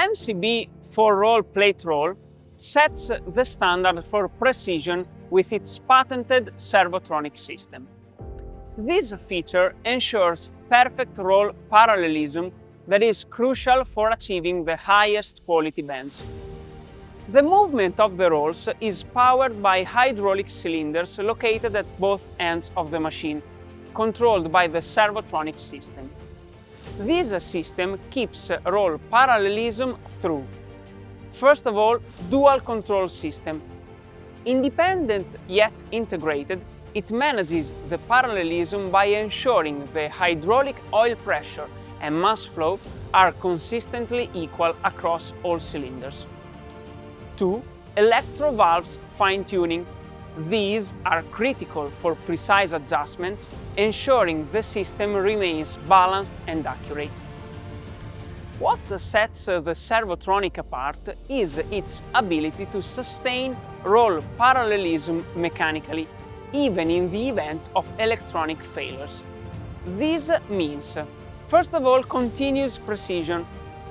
MCB 4-roll plate roll sets the standard for precision with its patented Servo-Tronic system. This feature ensures perfect roll parallelism that is crucial for achieving the highest quality bends. The movement of the rolls is powered by hydraulic cylinders located at both ends of the machine, controlled by the Servo-Tronic system. This system keeps roll parallelism through. First of all, dual control system. Independent yet integrated, it manages the parallelism by ensuring the hydraulic oil pressure and mass flow are consistently equal across all cylinders. 2. Electro-Valves Fine Tuning. These are critical for precise adjustments, ensuring the system remains balanced and accurate. What sets the Servo-Tronic apart is its ability to sustain roll parallelism mechanically, even in the event of electronic failures. This means, first of all, continuous precision,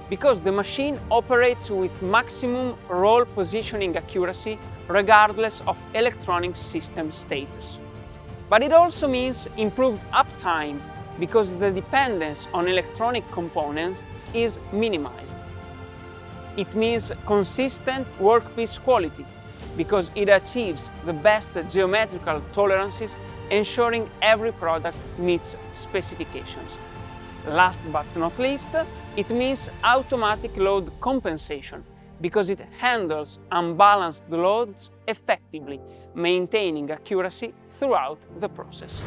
because the machine operates with maximum roll positioning accuracy regardless of electronic system status. But it also means improved uptime, because the dependence on electronic components is minimized. It means consistent workpiece quality, because it achieves the best geometrical tolerances, ensuring every product meets specifications. Last but not least, it means automatic load compensation, because it handles unbalanced loads effectively, maintaining accuracy throughout the process.